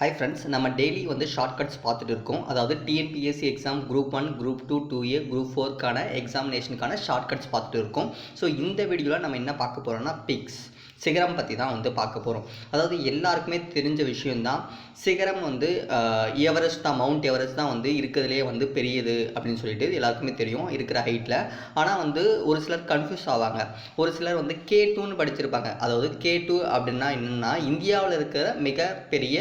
Hi friends, நம்ம daily வந்து shortcuts பார்த்துட்டு இருக்கோம். அதாவது TNPSC exam group 1, group 2, 2A, group 4க்கான எக்ஸாமினேஷனுக்கான ஷார்ட்கட்ஸ் பார்த்துட்டு இருக்கோம். ஸோ இந்த வீடியோவில் நம்ம என்ன பார்க்க போகிறோம்னா சிகரம் பற்றி தான் வந்து பார்க்க போகிறோம். அதாவது எல்லாருக்குமே தெரிஞ்ச விஷயந்தான், சிகரம் வந்து எவரெஸ்ட் தான், மவுண்ட் எவரெஸ்ட் தான் வந்து இருக்கிறதுலே வந்து பெரியது அப்படின்னு சொல்லிட்டு எல்லாருக்குமே தெரியும் இருக்கிற ஹைட்டில். ஆனால் வந்து ஒரு சிலர் கன்ஃபியூஸ் ஆவாங்க. ஒரு சிலர் வந்து K2ன்னு படிச்சிருப்பாங்க. அதாவது K2 அப்படின்னா என்னென்னா இந்தியாவில் இருக்கிற மிகப்பெரிய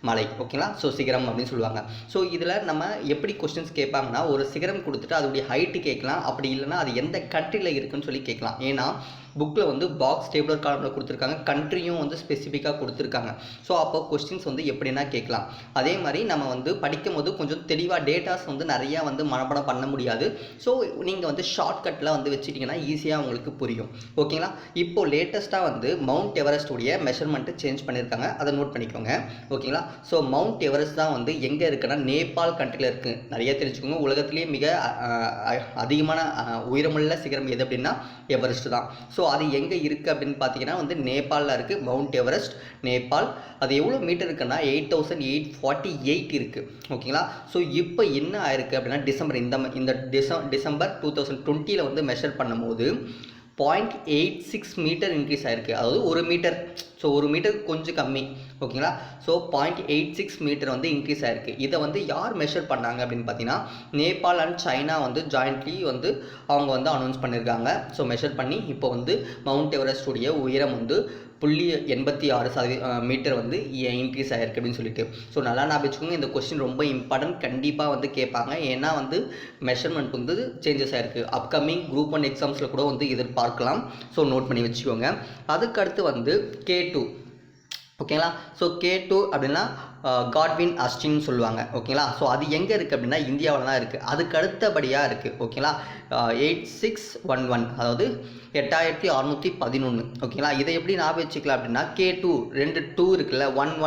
மலை, ஓகேங்களா. ஸோ சிகரம் அப்படின்னு சொல்லுவாங்க. ஸோ இதில் நம்ம எப்படி கொஸ்டின்ஸ் கேட்பாங்கன்னா, ஒரு சிகரம் கொடுத்துட்டு அதோடைய ஹைட்டு கேட்கலாம், அப்படி இல்லைனா அது எந்த கண்ட்ரியில் இருக்குன்னு சொல்லி கேட்கலாம். ஏன்னா புக்கில் வந்து பாக்ஸ் டேபிளர் காலமில் கொடுத்துருக்காங்க, கண்ட்ரியும் வந்து ஸ்பெசிஃபிக்காக கொடுத்துருக்காங்க. ஸோ அப்போ கொஸ்டின்ஸ் வந்து எப்படின்னா கேட்கலாம். அதே மாதிரி நம்ம வந்து படிக்கும் போது கொஞ்சம் தெளிவாக டேட்டாஸ் வந்து நிறையா வந்து மனப்பாடம் பண்ண முடியாது. ஸோ நீங்கள் வந்து ஷார்ட்கட்டில் வந்து வச்சுட்டிங்கன்னா ஈஸியாக உங்களுக்கு புரியும், ஓகேங்களா. இப்போது லேட்டஸ்ட்டாக வந்து மவுண்ட் எவரெஸ்ட்டுடைய மெஷர்மெண்ட்டு சேஞ்ச் பண்ணியிருக்காங்க, அதை நோட் பண்ணிக்கோங்க, ஓகேங்களா. ஸோ மவுண்ட் எவரெஸ்ட் தான் வந்து எங்கே இருக்குன்னா நேபாள் கண்ட்ரியில் இருக்குது. நிறைய தெரிஞ்சுக்கோங்க, உலகத்திலேயே மிக அதிகமான உயரமுள்ள சிகரம் எது அப்படின்னா எவரெஸ்ட் தான். ஸோ அது எங்கே இருக்குது அப்படின்னு பார்த்தீங்கன்னா வந்து நேபாளில் இருக்குது. Mount Everest Nepal. அது எவ்வளோ மீட்டர் இருக்குன்னா 8848 இருக்குது, ஓகேங்களா. ஸோ இப்போ என்ன ஆயிருக்கு அப்படின்னா டிசம்பர் 2020 வந்து மெஷர் பண்ணும்போது 0.86 மீட்டர் இன்க்ரீஸ் ஆகிருக்கு. அதாவது 1 மீட்டர். ஸோ 1 மீட்டர் கொஞ்சம் கம்மி, ஓகேங்களா. ஸோ 0.86 மீட்டர் வந்து இன்க்ரீஸ் ஆகிருக்கு. இதை வந்து யார் மெஷர் பண்ணாங்க அப்படின்னு பார்த்தீங்கன்னா நேபாள் அண்ட் சைனா வந்து ஜாயிண்ட்லி வந்து அவங்க வந்து அனௌன்ஸ் பண்ணியிருக்காங்க. ஸோ மெஷர் பண்ணி இப்போ வந்து மவுண்ட் எவரெஸ்டுடைய உயரம் வந்து 0.86 மீட்டர் வந்து இன்க்ரீஸ் ஆகிருக்கு அப்படின்னு சொல்லிட்டு. ஸோ நல்லா ஞாபகம் வச்சுக்கோங்க, இந்த கொஸ்டின் ரொம்ப இம்பார்ட்டன்ட், கண்டிப்பாக வந்து கேட்பாங்க. ஏன்னா வந்து மெஷர்மெண்ட் வந்து சேஞ்சஸ் ஆகிருக்கு. அப்கமிங் குரூப் 1 எக்ஸாம்ஸில் கூட வந்து எதிர்பார்க்கலாம். ஸோ நோட் பண்ணி வச்சுக்கோங்க. அதுக்கடுத்து வந்து K2, ஓகேங்களா. ஸோ K2 அப்படின்னா காட்வின் அஸ்டின்னு சொல்லுவாங்க, ஓகேங்களா. ஸோ அது எங்கே இருக்குது அப்படின்னா இந்தியாவில் தான் இருக்குது. அதுக்கு அடுத்தபடியாக இருக்குது, ஓகேங்களா. 8611, அதாவது 8611, ஓகேங்களா. இதை எப்படி ஞாபகம் வச்சுக்கலாம் அப்படின்னா K2 2 2 இருக்குல்ல, 1 +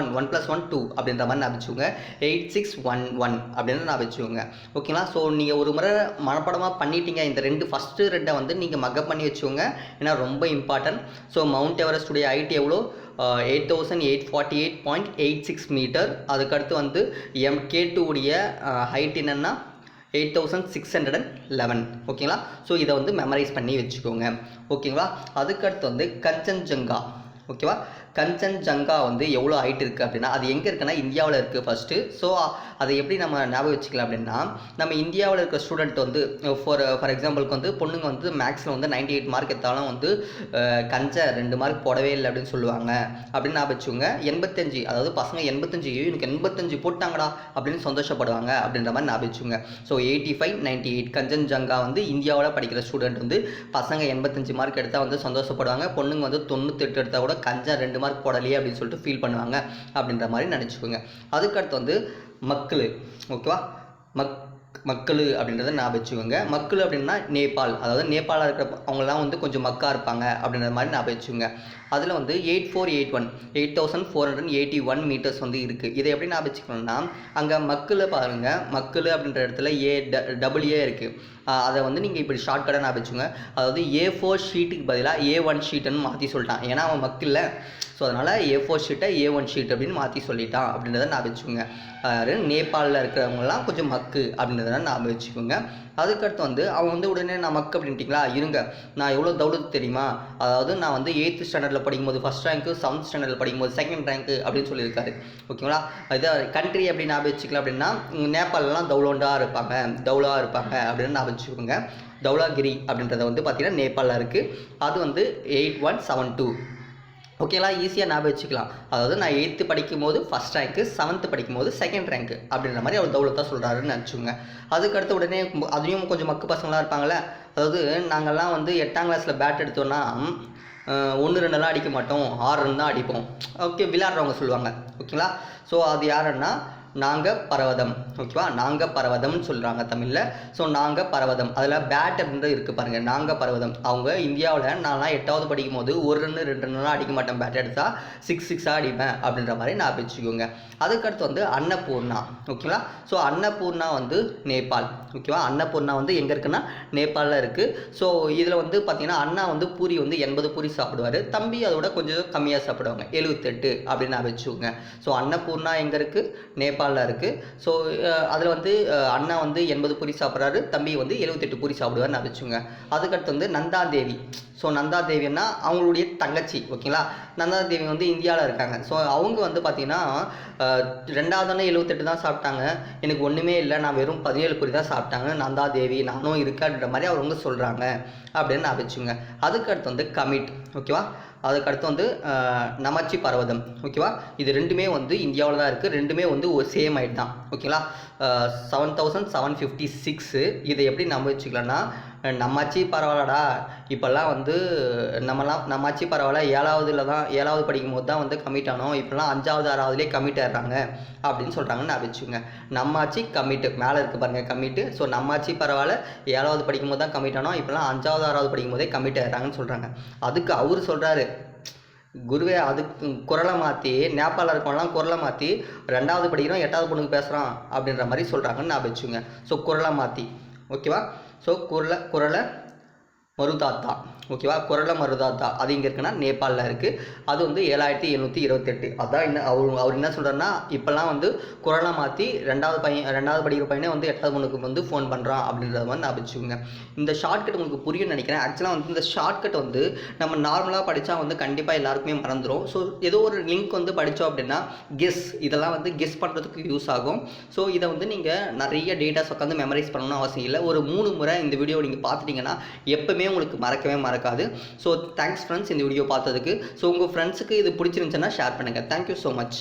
1 2 அப்படின்ற மாதிரி ஞாபகம் வச்சுக்கோங்க. 8611 அப்படின்னு ஞாபகம் வச்சுக்கோங்க, ஓகேங்களா. ஸோ நீங்கள் ஒரு முறை மனப்படமாக பண்ணிட்டீங்க. இந்த ஃபஸ்ட்டு ரெண்டை வந்து நீங்கள் மக்கப் பண்ணி வச்சுக்கோங்க, ஏன்னா ரொம்ப இம்பார்ட்டன்ட். ஸோ மவுண்ட் எவரெஸ்டுடைய ஹைட் எவ்வளோ? 8848.86 மீட்டர். அதுக்கடுத்து வந்து K2 உடைய ஹைட் என்னென்னா 8611, ஓகேங்களா. ஸோ இதை வந்து மெமரைஸ் பண்ணி வச்சுக்கோங்க, ஓகேங்களா. அதுக்கடுத்து வந்து கஞ்சன்ஜங்கா, ஓகேவா. கஞ்சன்ஜங்கா வந்து எவ்வளோ ஹைட் இருக்குது அப்படின்னா அது எங்கே இருக்குன்னா இந்தியாவில் இருக்குது ஃபஸ்ட்டு. ஸோ அதை எப்படி நம்ம ஞாபகம் வச்சுக்கலாம் அப்படின்னா, நம்ம இந்தியாவில் இருக்கிற ஸ்டூடெண்ட் வந்து ஃபார் எக்ஸாம்பிளுக்கு வந்து பொண்ணுங்க வந்து மேக்ஸில் வந்து 98 மார்க் எடுத்தாலும் வந்து கஞ்ச 2 மார்க் போடவே இல்லை அப்படின்னு சொல்லுவாங்க அப்படின்னு ஞாபகம் வச்சுக்கோங்க. 85, அதாவது பசங்க 85 எனக்கு 85 போட்டாங்கடா அப்படின்னு சந்தோஷப்படுவாங்க அப்படின்ற மாதிரி ஞாபகம் வச்சுக்கோங்க. ஸோ 85, 98 கஞ்சன்ஜங்கா வந்து இந்தியாவில் படிக்கிற ஸ்டூடெண்ட் வந்து பசங்க 85 மார்க் எடுத்தால் வந்து சந்தோஷப்படுவாங்க. பொண்ணுங்க வந்து 98 எடுத்தால் கூட கஞ்சா 2 மார்க் போடலையே அப்படின்னு சொல்லிட்டு ஃபீல் பண்ணுவாங்க அப்படின்ற மாதிரி நினச்சிக்கோங்க. அதுக்கடுத்து வந்து மக்கள், ஓகேவா. மக்கள் அப்படின்றத ஞாபகம் வச்சுக்கோங்க. மக்கள் அப்படின்னா நேபாள், அதாவது நேபாளில் இருக்கிற அவங்களாம் வந்து கொஞ்சம் மக்கா இருப்பாங்க அப்படின்ற மாதிரி ஞாபகம் வச்சுக்கோங்க. அதில் வந்து 8481 மீட்டர்ஸ் வந்து இருக்குது. இதை எப்படி ஞாபகம் வச்சுக்கணும்னா அங்கே மக்கள் பாருங்கள், மக்கள் அப்படின்ற இடத்துல AA இருக்குது. அதை வந்து நீங்கள் இப்படி ஷார்ட்கட்டாக ஞாபகம் வச்சுக்கோங்க. அதாவது A4 ஷீட்டுக்கு பதிலாக A1 ஷீட்டுன்னு மாற்றி சொல்லிட்டான், ஏன்னா அவன் மக்கள். ஸோ அதனால் A4 ஷீட்டை A1 ஷீட் அப்படின்னு மாற்றி சொல்லிட்டான் அப்படின்றத ஞாபகம் வச்சுக்கோங்க. நேபாளில் இருக்கிறவங்கலாம் கொஞ்சம் மக்கு அப்படின்றத ஞாபகம் வச்சுக்கோங்க. அதுக்கடுத்து வந்து அவன் வந்து உடனே நான் மக்கு அப்படின்ட்டிங்களா, இருங்க நான் எவ்வளோ தௌலத்து தெரியுமா, அதாவது நான் வந்து 8th ஸ்டாண்டர்டில் படிக்கும்போது ஃபஸ்ட் ரேங்க்கு, 7th ஸ்டாண்டர்டில் படிக்கும்போது செகண்ட் ரேங்க்கு அப்படின்னு சொல்லியிருக்காரு, ஓகேங்களா. இதை கண்ட்ரி எப்படி ஞாபகம் வச்சுக்கலாம் அப்படின்னா நேபாளெலாம் தௌலாக இருப்பாங்க அப்படின்னு ஞாபகம் வச்சுக்கோங்க. தௌலாகிரி அப்படின்றத வந்து பார்த்திங்கன்னா நேபாளில் இருக்குது. அது வந்து 8172, ஓகேங்களா. ஈஸியாக ஞாபகம் வச்சுக்கலாம். அதாவது நான் 8th படிக்கும்போது ஃபஸ்ட் ரேங்க்கு, 7th படிக்கும்போது செகண்ட் ரேங்க்கு அப்படின்ற மாதிரி அவர் தௌலத்தாக சொல்கிறாருன்னு நினச்சிக்கோங்க. அதுக்கடுத்து உடனே அதையும் கொஞ்சம் மக்கு பசங்களாக இருப்பாங்களே, அதாவது நாங்கள்லாம் வந்து 8ஆம் கிளாஸில் பேட் எடுத்தோன்னா 1 2 அடிக்க மாட்டோம், 6 ரன் தான் அடிப்போம், ஓகே, விளையாடுறவங்க சொல்லுவாங்க, ஓகேங்களா. ஸோ அது யாருன்னா நாகப்பர்வதம். ஓகேவா, நாகப்பர்வதம்னு சொல்கிறாங்க தமிழில். ஸோ நாகப்பர்வதம் அதில் பேட் அப்படின்றது இருக்குது பாருங்கள், நாகப்பர்வதம். அவங்க இந்தியாவில் நான்லாம் 8வது படிக்கும் போது 1 ரன் 2 ரன்லாம் அடிக்க மாட்டேன், பேட் எடுத்தால் 6 அடிப்பேன் அப்படின்ற மாதிரி நான் வச்சுக்கோங்க. அதுக்கடுத்து வந்து அன்னபூர்ணா. ஓகேங்களா, ஸோ அன்னபூர்ணா வந்து நேபாள். ஓகேவா, அன்னபூர்ணா வந்து எங்கே இருக்குன்னா நேபாளில் இருக்குது. ஸோ இதில் வந்து பார்த்தீங்கன்னா அண்ணா வந்து பூரி வந்து 80 பூரி சாப்பிடுவார், தம்பி அதோட கொஞ்சம் கம்மியாக சாப்பிடுவாங்க, 78 அப்படின்னு நான் வச்சுக்கோங்க. ஸோ அன்னபூர்ணா எங்கே இருக்குது, நேபாளில் இருக்குது. ஸோ அதில் வந்து அண்ணா வந்து 80 பூரி சாப்பிட்றாரு, தம்பி வந்து 78 பூரி சாப்பிடுவார் நான் வச்சுக்கோங்க. அதுக்கடுத்து வந்து நந்தாதேவி. ஸோ நந்தாதேவின்னா அவங்களுடைய தங்கச்சி. ஓகேங்களா, நந்தாதேவி வந்து இந்தியாவில் இருக்காங்க. ஸோ அவங்க வந்து பார்த்தீங்கன்னா 2வது 78 தான் சாப்பிட்டாங்க, எனக்கு ஒன்றுமே இல்லை, நான் வெறும் 17 பூரி தான் சாப்பிட்டாங்க நந்தாதேவி, நானும் இருக்கான்ற மாதிரி அவங்க சொல்கிறாங்க அப்படின்னு நான் வச்சுங்க. அதுக்கடுத்து வந்து கமிட். ஓகேவா, அதுக்கடுத்து வந்து நமச்சி பர்வதம். ஓகேவா, இது ரெண்டுமே வந்து இந்தியாவில் தான் இருக்குது, ரெண்டுமே வந்து ஒரு சேம் ஹைட் தான். ஓகேங்களா, 7756. இதை எப்படி நம்ம வச்சுக்கலாம்னா, நம்மாச்சி பரவாயில்லடா, இப்போல்லாம் வந்து நம்மாச்சி பரவாயில்ல, 7வது படிக்கும் போது தான் வந்து கமிட் ஆனோம், இப்போல்லாம் 5வது 6வதுலேயே கமிட் ஆகிடுறாங்க அப்படின்னு சொல்கிறாங்கன்னு நான் வச்சுக்கோங்க. நம்மாச்சி கமிட்டு மேலே இருக்குது பாருங்கள் கமிட்டு. ஸோ நம்மாச்சி பரவாயில்ல, 7வது படிக்கும் போது தான் கமிட் ஆனோம், இப்போல்லாம் 5வது 6வது படிக்கும் போதே கமிட் ஆகிடுறாங்கன்னு சொல்கிறாங்க. அதுக்கு அவர் சொல்கிறாரு, குருவே அதுக்கு குரலை மாற்றி, நேபாளில் இருக்கவங்களாம் குரலை மாற்றி 2வது படிக்கிறோம் 8வது பொண்ணுக்கு பேசுகிறான் அப்படின்ற மாதிரி சொல்கிறாங்கன்னு நான் வச்சுங்க. ஸோ குரலை மாற்றி. ஓகேவா, ஸோ குரலை மருதாத்தா. ஓகேவா, குரலை மருதாத்தா அது இங்கே இருக்குன்னா நேபாளில் இருக்குது. அது வந்து 7728. அதான் என்ன அவர் என்ன சொல்கிறாருன்னா, இப்போல்லாம் வந்து குரலை மாற்றி 2வது படிக்கிற பையனே வந்து 8வது பொண்ணுக்கு வந்து ஃபோன் பண்ணுறான் அப்படின்றத மாதிரி நான் வச்சுக்கோங்க. இந்த ஷார்ட்கட் உங்களுக்கு புரியும்னு நினைக்கிறேன். ஆக்சுவலாக வந்து இந்த ஷார்ட்கட் வந்து நம்ம நார்மலாக படித்தா வந்து கண்டிப்பாக எல்லாருக்குமே மறந்துடும். ஸோ ஏதோ ஒரு லிங்க் வந்து படித்தோம் அப்படின்னா இதெல்லாம் வந்து கெஸ் பண்ணுறதுக்கு யூஸ் ஆகும். ஸோ இதை வந்து நீங்கள் நிறைய டேட்டாஸ் உட்காந்து மெமரைஸ் பண்ணணும்னு அவசியம் இல்லை. ஒரு 3 முறை இந்த வீடியோ நீங்கள் பார்த்துட்டிங்கன்னா எப்போவுமே உங்களுக்கு மறக்கவே மறக்காது. ஸோ தேங்க்ஸ் ஃப்ரெண்ட்ஸ் இந்த வீடியோ பார்த்ததுக்கு. ஸோ உங்கள் ஃப்ரெண்ட்ஸுக்கு இது பிடிச்சிருந்துச்சுன்னா ஷேர் பண்ணுங்கள். Thank you so much.